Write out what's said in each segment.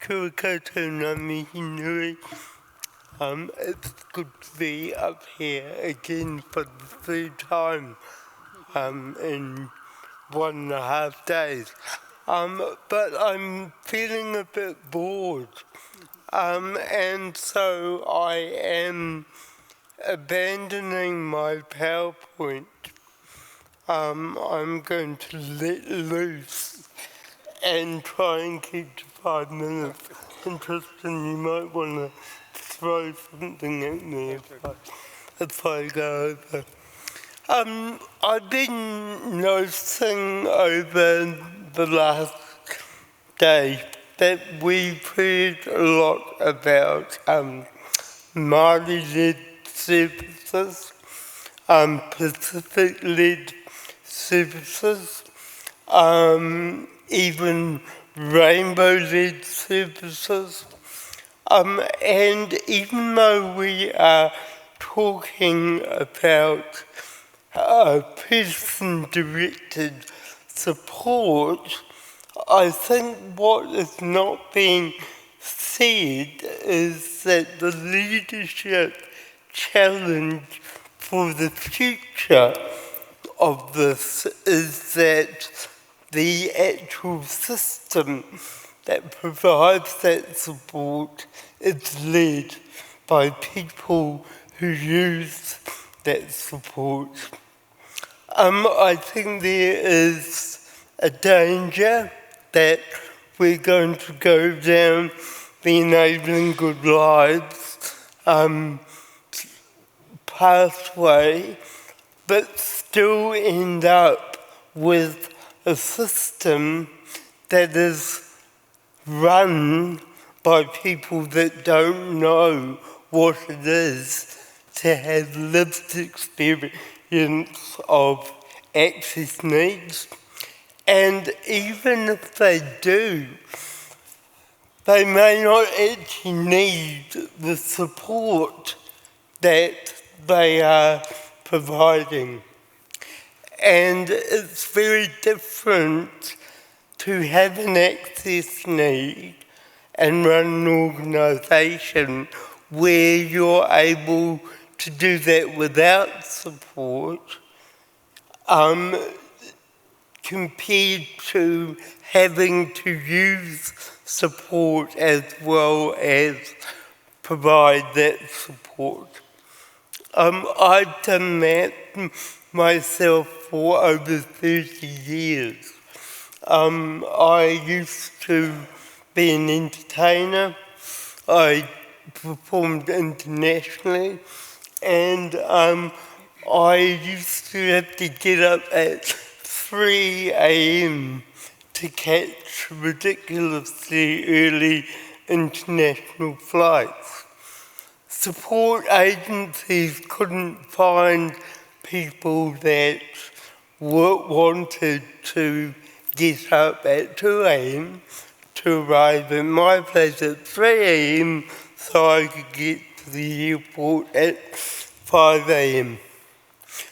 Kia koutou ngā mihi nui. It's good to be up here again for the third time in 1.5 days. But I'm feeling a bit bored. And so I am abandoning my PowerPoint. I'm going to let loose and try and keep to 5 minutes. Interesting, you might want to throw something at me if I go over. I've been noticing over the last day that we've heard a lot about Māori-led services, Pacific-led services, even rainbow-led services. And even though we are talking about person-directed support, I think what is not being said is that the leadership challenge for the future of this is that the actual system that provides that support is led by people who use that support. I think there is a danger that we're going to go down the enabling good lives pathway, but still end up with a system that is run by people that don't know what it is to have lived experience of access needs. And even if they do, they may not actually need the support that they are providing. And it's very different to have an access need and run an organisation where you're able to do that without support, compared to having to use support as well as provide that support. I've done that myself for over 30 years. I used to be an entertainer. I performed internationally, and I used to have to get up at 3 a.m. to catch ridiculously early international flights. Support agencies couldn't find people that wanted to get up at 2 a.m. to arrive at my place at 3 a.m. so I could get to the airport at 5 a.m.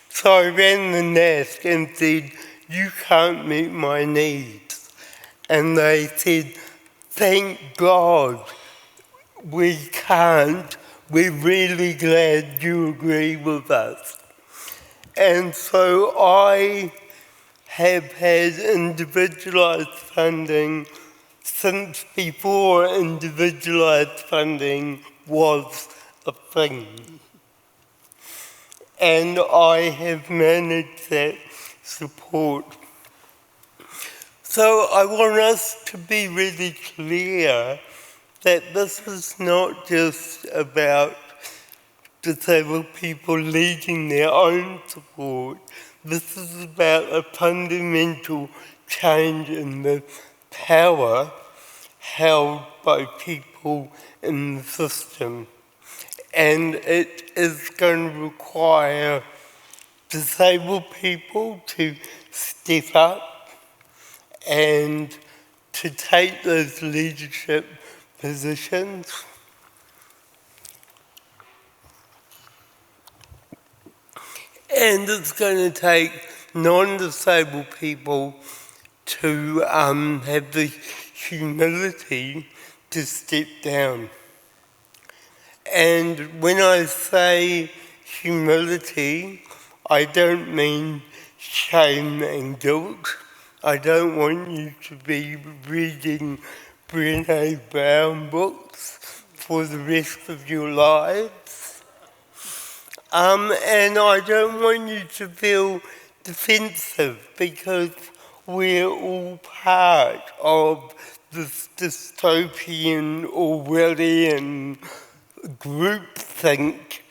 So I ran the NASC and said, "You can't meet my needs." And they said, "Thank God we can't. We're really glad you agree with us." And so I have had individualised funding since before individualised funding was a thing. And I have managed that support. So I want us to be really clear that this is not just about disabled people leading their own support. This is about a fundamental change in the power held by people in the system. And it is going to require disabled people to step up and to take those leadership positions. And it's going to take non-disabled people to have the humility to step down. And when I say humility, I don't mean shame and guilt. I don't want you to be reading Brené Brown books for the rest of your lives. And I don't want you to feel defensive because we're all part of this dystopian Orwellian groupthink,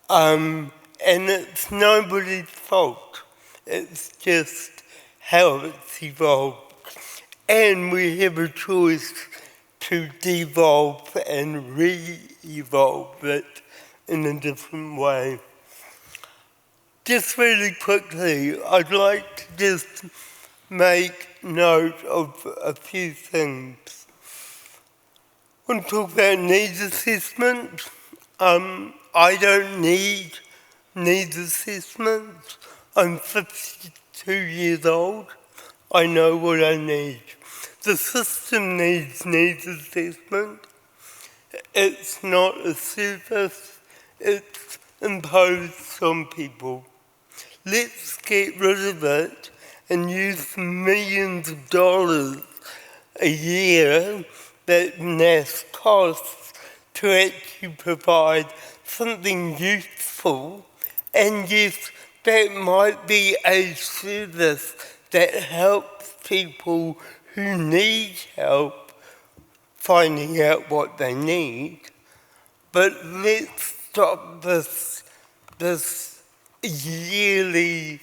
and it's nobody's fault. It's just how it's evolved. And we have a choice to devolve and re-evolve it in a different way. Just really quickly, I'd like to just make note of a few things. I want to talk about needs assessment. I don't need needs assessment. I'm 52 years old. I know what I need. The system needs assessment. It's not a service. It's imposed on people. Let's get rid of it and use the millions of dollars a year that NAS costs to actually provide something useful, and yes, that might be a service that helps people who need help finding out what they need, but let's stop this yearly,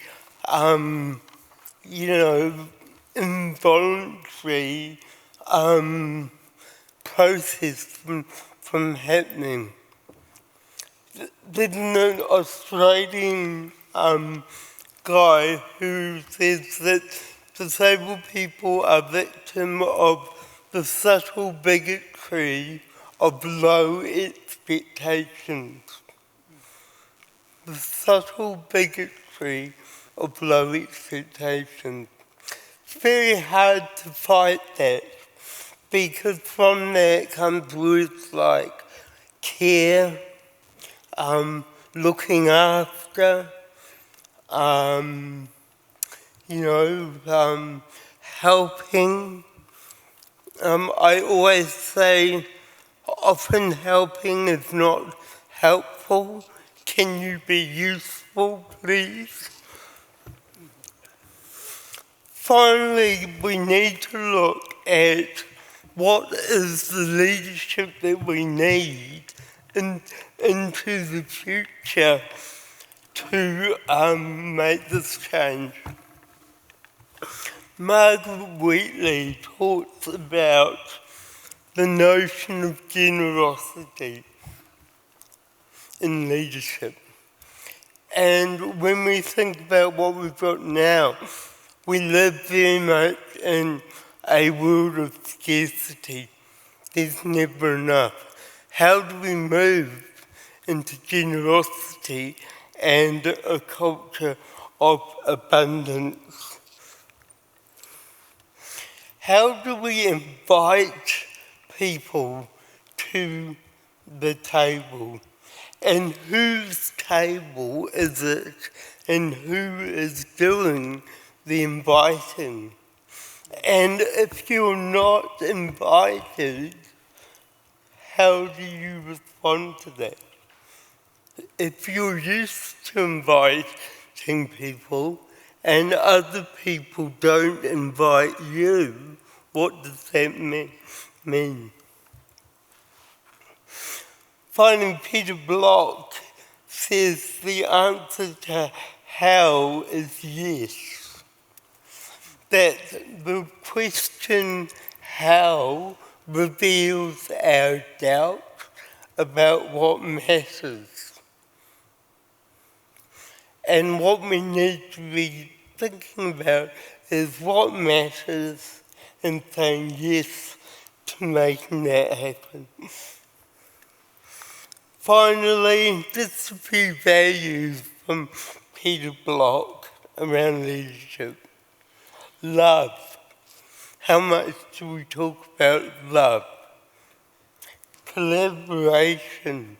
involuntary process from happening. There's an Australian guy who says that disabled people are victim of the subtle bigotry of low expectations. The subtle bigotry of low expectations. It's very hard to fight that, because from that comes words like care, looking after, helping. I always say often helping is not helpful. Can you be useful, please? Finally, we need to look at what is the leadership that we need into the future to make this change. Margaret Wheatley talks about the notion of generosity in leadership. And when we think about what we've got now, we live very much in a world of scarcity. There's never enough. How do we move into generosity and a culture of abundance? How do we invite people to the table? And whose table is it? And who is doing the inviting? And if you're not invited, how do you respond to that? If you're used to inviting people and other people don't invite you, what does that mean? Finally, Peter Block says the answer to how is yes. That the question how reveals our doubt about what matters. And what we need to be thinking about is what matters and saying yes to making that happen. Finally, just a few values from Peter Block around leadership. Love. How much do we talk about love? collaboration,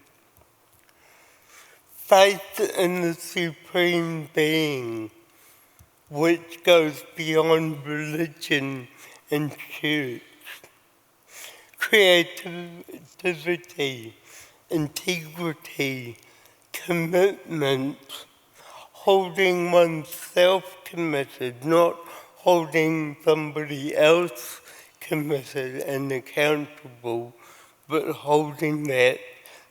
faith in the Supreme Being, which goes beyond religion and church, creativity, integrity, commitment, holding oneself committed, not holding somebody else committed and accountable, but holding that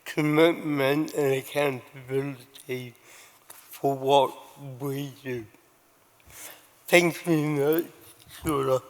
commitment and accountability for what we do. Thanks very much, Shura.